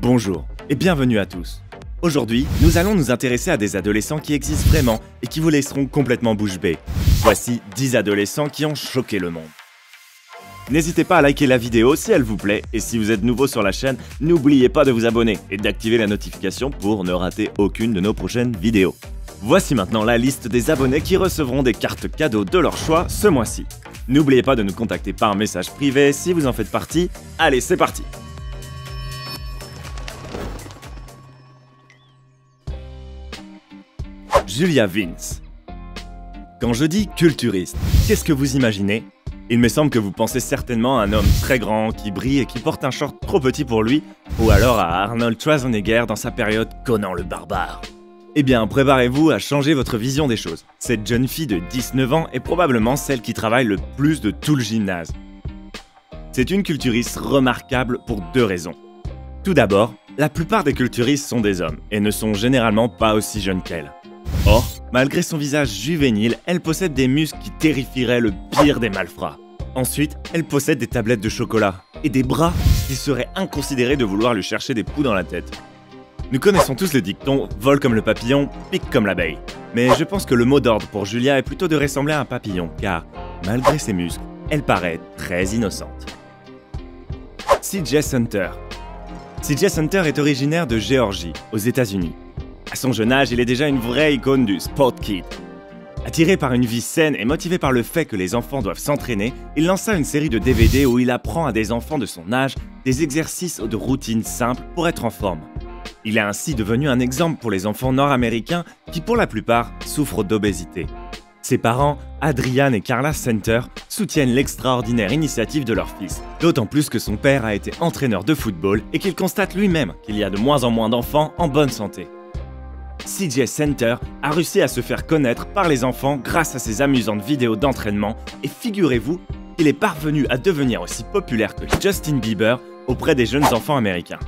Bonjour et bienvenue à tous. Aujourd'hui, nous allons nous intéresser à des adolescents qui existent vraiment et qui vous laisseront complètement bouche bée. Voici 10 adolescents qui ont choqué le monde. N'hésitez pas à liker la vidéo si elle vous plaît et si vous êtes nouveau sur la chaîne, n'oubliez pas de vous abonner et d'activer la notification pour ne rater aucune de nos prochaines vidéos. Voici maintenant la liste des abonnés qui recevront des cartes cadeaux de leur choix ce mois-ci. N'oubliez pas de nous contacter par message privé si vous en faites partie. Allez, c'est parti! Julia Vince. Quand je dis culturiste, qu'est-ce que vous imaginez? Il me semble que vous pensez certainement à un homme très grand, qui brille et qui porte un short trop petit pour lui, ou alors à Arnold Schwarzenegger dans sa période Conan le barbare. Eh bien, préparez-vous à changer votre vision des choses. Cette jeune fille de 19 ans est probablement celle qui travaille le plus de tout le gymnase. C'est une culturiste remarquable pour deux raisons. Tout d'abord, la plupart des culturistes sont des hommes, et ne sont généralement pas aussi jeunes qu'elle. Or, malgré son visage juvénile, elle possède des muscles qui terrifieraient le pire des malfrats. Ensuite, elle possède des tablettes de chocolat et des bras qui seraient inconsidérés de vouloir lui chercher des poux dans la tête. Nous connaissons tous le dicton « vole comme le papillon, pique comme l'abeille ». Mais je pense que le mot d'ordre pour Julia est plutôt de ressembler à un papillon, car, malgré ses muscles, elle paraît très innocente. C.J. Hunter. C.J. Hunter est originaire de Géorgie, aux États-Unis. À son jeune âge, il est déjà une vraie icône du sport kid. Attiré par une vie saine et motivé par le fait que les enfants doivent s'entraîner, il lança une série de DVD où il apprend à des enfants de son âge des exercices ou de routines simples pour être en forme. Il est ainsi devenu un exemple pour les enfants nord-américains qui, pour la plupart, souffrent d'obésité. Ses parents, Adrian et Carla Center, soutiennent l'extraordinaire initiative de leur fils, d'autant plus que son père a été entraîneur de football et qu'il constate lui-même qu'il y a de moins en moins d'enfants en bonne santé. C.J. Hunter a réussi à se faire connaître par les enfants grâce à ses amusantes vidéos d'entraînement et figurez-vous, il est parvenu à devenir aussi populaire que Justin Bieber auprès des jeunes enfants américains.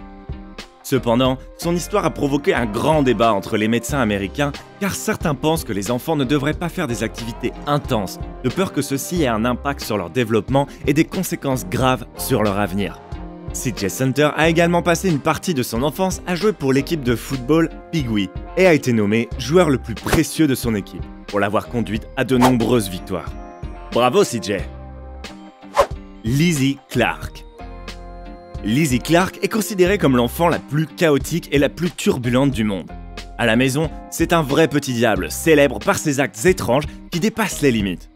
Cependant, son histoire a provoqué un grand débat entre les médecins américains car certains pensent que les enfants ne devraient pas faire des activités intenses, de peur que ceci ait un impact sur leur développement et des conséquences graves sur leur avenir. C.J. Hunter a également passé une partie de son enfance à jouer pour l'équipe de football Pee-wee et a été nommé joueur le plus précieux de son équipe, pour l'avoir conduite à de nombreuses victoires. Bravo C.J. Lizzie Clark. Lizzie Clark est considérée comme l'enfant la plus chaotique et la plus turbulente du monde. À la maison, c'est un vrai petit diable, célèbre par ses actes étranges qui dépassent les limites.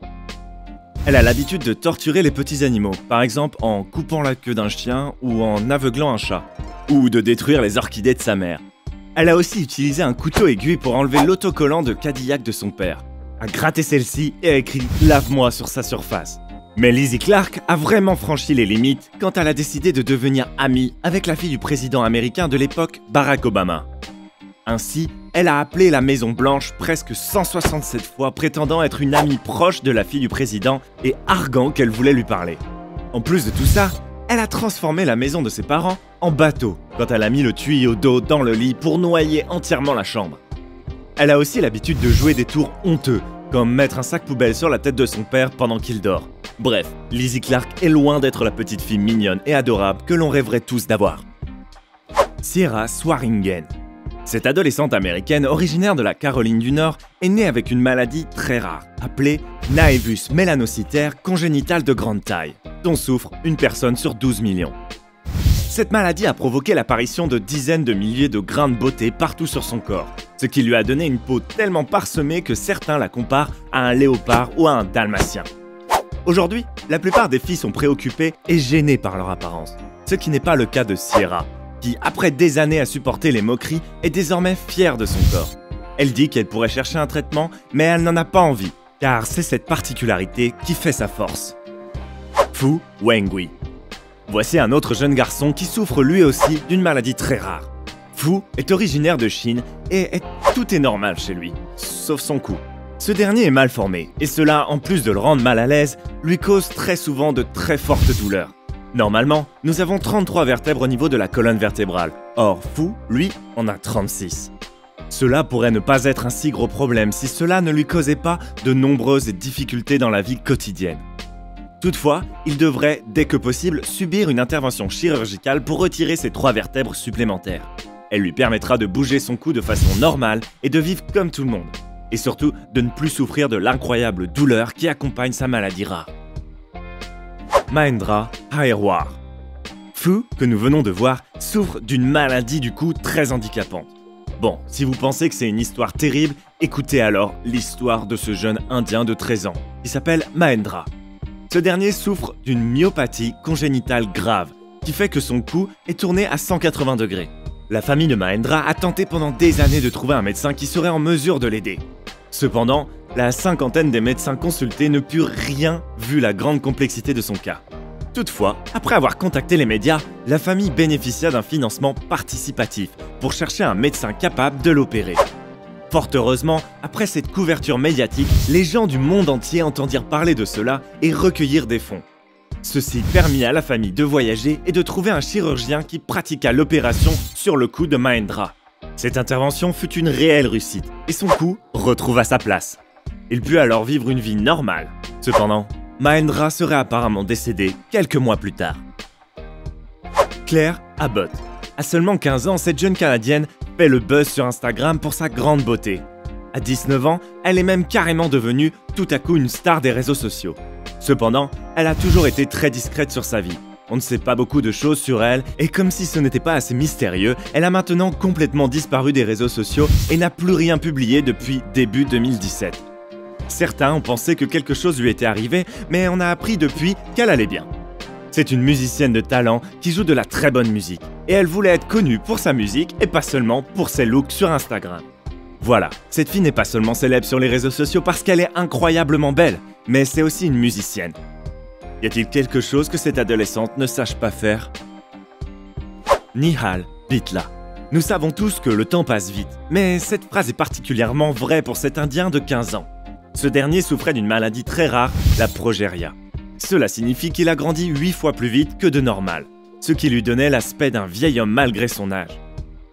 Elle a l'habitude de torturer les petits animaux, par exemple en coupant la queue d'un chien ou en aveuglant un chat, ou de détruire les orchidées de sa mère. Elle a aussi utilisé un couteau aiguille pour enlever l'autocollant de Cadillac de son père, a gratté celle-ci et a écrit « Lave-moi » sur sa surface. Mais Lizzie Clark a vraiment franchi les limites quand elle a décidé de devenir amie avec la fille du président américain de l'époque, Barack Obama. Ainsi, elle a appelé la Maison Blanche presque 167 fois prétendant être une amie proche de la fille du président et arguant qu'elle voulait lui parler. En plus de tout ça, elle a transformé la maison de ses parents en bateau quand elle a mis le tuyau d'eau dans le lit pour noyer entièrement la chambre. Elle a aussi l'habitude de jouer des tours honteux, comme mettre un sac poubelle sur la tête de son père pendant qu'il dort. Bref, Lizzie Clark est loin d'être la petite fille mignonne et adorable que l'on rêverait tous d'avoir. Sierra Swaringen. Cette adolescente américaine originaire de la Caroline du Nord est née avec une maladie très rare, appelée Naevus melanocytaire congénitale de grande taille, dont souffre une personne sur 12 millions. Cette maladie a provoqué l'apparition de dizaines de milliers de grains de beauté partout sur son corps, ce qui lui a donné une peau tellement parsemée que certains la comparent à un léopard ou à un dalmatien. Aujourd'hui, la plupart des filles sont préoccupées et gênées par leur apparence, ce qui n'est pas le cas de Sierra, qui, après des années à supporter les moqueries, est désormais fière de son corps. Elle dit qu'elle pourrait chercher un traitement, mais elle n'en a pas envie, car c'est cette particularité qui fait sa force. Fu Wengui. Voici un autre jeune garçon qui souffre lui aussi d'une maladie très rare. Fu est originaire de Chine et tout est normal chez lui, sauf son cou. Ce dernier est mal formé, et cela, en plus de le rendre mal à l'aise, lui cause très souvent de très fortes douleurs. Normalement, nous avons 33 vertèbres au niveau de la colonne vertébrale. Or, Fu, lui, en a 36. Cela pourrait ne pas être un si gros problème si cela ne lui causait pas de nombreuses difficultés dans la vie quotidienne. Toutefois, il devrait, dès que possible, subir une intervention chirurgicale pour retirer ses 3 vertèbres supplémentaires. Elle lui permettra de bouger son cou de façon normale et de vivre comme tout le monde. Et surtout, de ne plus souffrir de l'incroyable douleur qui accompagne sa maladie rare. Mahendra Aerwar. Fu, que nous venons de voir, souffre d'une maladie du cou très handicapante. Bon, si vous pensez que c'est une histoire terrible, écoutez alors l'histoire de ce jeune Indien de 13 ans, qui s'appelle Mahendra. Ce dernier souffre d'une myopathie congénitale grave, qui fait que son cou est tourné à 180 degrés. La famille de Mahendra a tenté pendant des années de trouver un médecin qui serait en mesure de l'aider. Cependant, la cinquantaine des médecins consultés ne purent rien vu la grande complexité de son cas. Toutefois, après avoir contacté les médias, la famille bénéficia d'un financement participatif pour chercher un médecin capable de l'opérer. Fort heureusement, après cette couverture médiatique, les gens du monde entier entendirent parler de cela et recueillirent des fonds. Ceci permit à la famille de voyager et de trouver un chirurgien qui pratiqua l'opération sur le cou de Mahendra. Cette intervention fut une réelle réussite et son cou retrouva sa place. Il put alors vivre une vie normale. Cependant, Mahendra serait apparemment décédé quelques mois plus tard. Claire Abbott. À seulement 15 ans, cette jeune Canadienne fait le buzz sur Instagram pour sa grande beauté. À 19 ans, elle est même carrément devenue tout à coup une star des réseaux sociaux. Cependant, elle a toujours été très discrète sur sa vie. On ne sait pas beaucoup de choses sur elle, et comme si ce n'était pas assez mystérieux, elle a maintenant complètement disparu des réseaux sociaux et n'a plus rien publié depuis début 2017. Certains ont pensé que quelque chose lui était arrivé, mais on a appris depuis qu'elle allait bien. C'est une musicienne de talent qui joue de la très bonne musique, et elle voulait être connue pour sa musique et pas seulement pour ses looks sur Instagram. Voilà, cette fille n'est pas seulement célèbre sur les réseaux sociaux parce qu'elle est incroyablement belle, mais c'est aussi une musicienne. Y a-t-il quelque chose que cette adolescente ne sache pas faire? Nihal Bitla. Nous savons tous que le temps passe vite, mais cette phrase est particulièrement vraie pour cet Indien de 15 ans. Ce dernier souffrait d'une maladie très rare, la progéria. Cela signifie qu'il a grandi 8 fois plus vite que de normal, ce qui lui donnait l'aspect d'un vieil homme malgré son âge.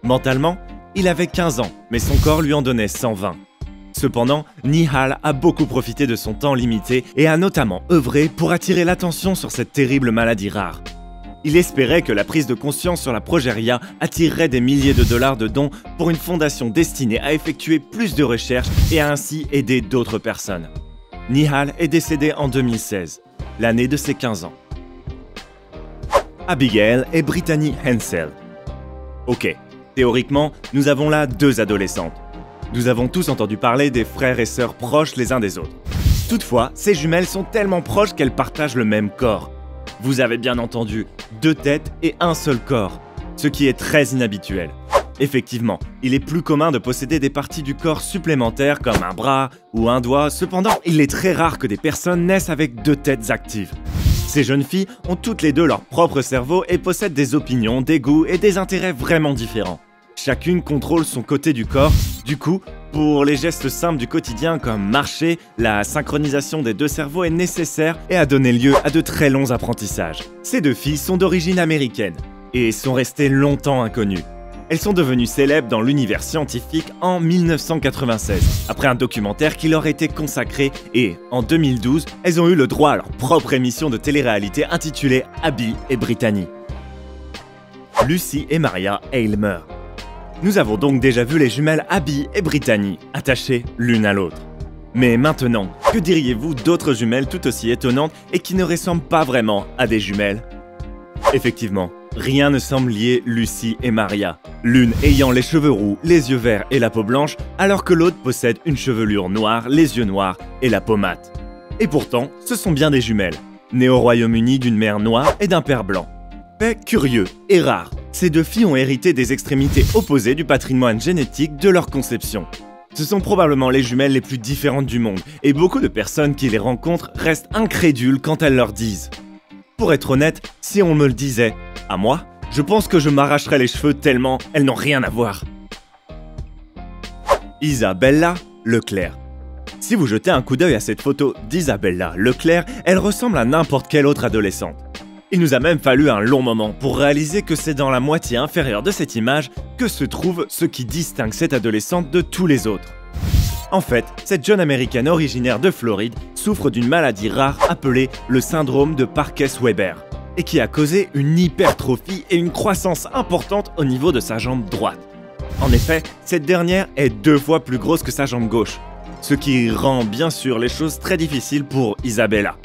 Mentalement, il avait 15 ans, mais son corps lui en donnait 120. Cependant, Nihal a beaucoup profité de son temps limité et a notamment œuvré pour attirer l'attention sur cette terrible maladie rare. Il espérait que la prise de conscience sur la progéria attirerait des milliers de dollars de dons pour une fondation destinée à effectuer plus de recherches et à ainsi aider d'autres personnes. Nihal est décédé en 2016, l'année de ses 15 ans. Abigail et Brittany Hensel. Ok, théoriquement, nous avons là 2 adolescentes. Nous avons tous entendu parler des frères et sœurs proches les uns des autres. Toutefois, ces jumelles sont tellement proches qu'elles partagent le même corps. Vous avez bien entendu, 2 têtes et un seul corps, ce qui est très inhabituel. Effectivement, il est plus commun de posséder des parties du corps supplémentaires comme un bras ou un doigt, cependant, il est très rare que des personnes naissent avec 2 têtes actives. Ces jeunes filles ont toutes les 2 leur propre cerveau et possèdent des opinions, des goûts et des intérêts vraiment différents. Chacune contrôle son côté du corps, du coup, pour les gestes simples du quotidien comme marcher, la synchronisation des 2 cerveaux est nécessaire et a donné lieu à de très longs apprentissages. Ces 2 filles sont d'origine américaine et sont restées longtemps inconnues. Elles sont devenues célèbres dans l'univers scientifique en 1996, après un documentaire qui leur était consacré et, en 2012, elles ont eu le droit à leur propre émission de télé-réalité intitulée Abby et Brittany. Lucy et Maria Aylmer. Nous avons donc déjà vu les jumelles Abby et Brittany, attachées l'une à l'autre. Mais maintenant, que diriez-vous d'autres jumelles tout aussi étonnantes et qui ne ressemblent pas vraiment à des jumelles? Effectivement, rien ne semble lier Lucy et Maria, l'une ayant les cheveux roux, les yeux verts et la peau blanche, alors que l'autre possède une chevelure noire, les yeux noirs et la peau mate. Et pourtant, ce sont bien des jumelles, nées au Royaume-Uni d'une mère noire et d'un père blanc. Fait curieux et rare, ces 2 filles ont hérité des extrémités opposées du patrimoine génétique de leur conception. Ce sont probablement les jumelles les plus différentes du monde, et beaucoup de personnes qui les rencontrent restent incrédules quand elles leur disent. Pour être honnête, si on me le disait, à moi, je pense que je m'arracherais les cheveux tellement elles n'ont rien à voir. Isabella Leclerc. Si vous jetez un coup d'œil à cette photo d'Isabella Leclerc, elle ressemble à n'importe quelle autre adolescente. Il nous a même fallu un long moment pour réaliser que c'est dans la moitié inférieure de cette image que se trouve ce qui distingue cette adolescente de tous les autres. En fait, cette jeune américaine originaire de Floride souffre d'une maladie rare appelée le syndrome de Parkes-Weber et qui a causé une hypertrophie et une croissance importante au niveau de sa jambe droite. En effet, cette dernière est 2 fois plus grosse que sa jambe gauche, ce qui rend bien sûr les choses très difficiles pour Isabella.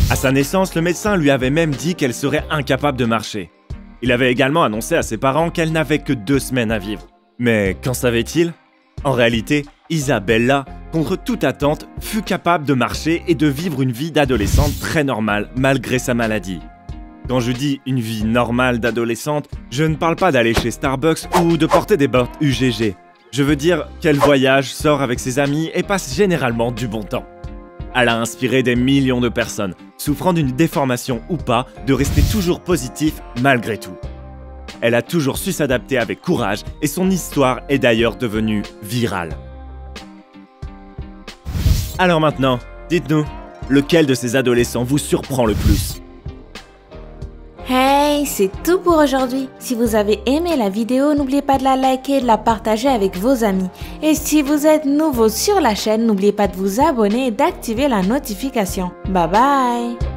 À sa naissance, le médecin lui avait même dit qu'elle serait incapable de marcher. Il avait également annoncé à ses parents qu'elle n'avait que 2 semaines à vivre. Mais qu'en savait-il? En réalité, Isabella, contre toute attente, fut capable de marcher et de vivre une vie d'adolescente très normale malgré sa maladie. Quand je dis une vie normale d'adolescente, je ne parle pas d'aller chez Starbucks ou de porter des bottes UGG. Je veux dire qu'elle voyage, sort avec ses amis et passe généralement du bon temps. Elle a inspiré des millions de personnes, souffrant d'une déformation ou pas, de rester toujours positif malgré tout. Elle a toujours su s'adapter avec courage et son histoire est d'ailleurs devenue virale. Alors maintenant, dites-nous, lequel de ces adolescents vous surprend le plus? Hey, c'est tout pour aujourd'hui. Si vous avez aimé la vidéo, n'oubliez pas de la liker et de la partager avec vos amis. Et si vous êtes nouveau sur la chaîne, n'oubliez pas de vous abonner et d'activer la notification. Bye bye!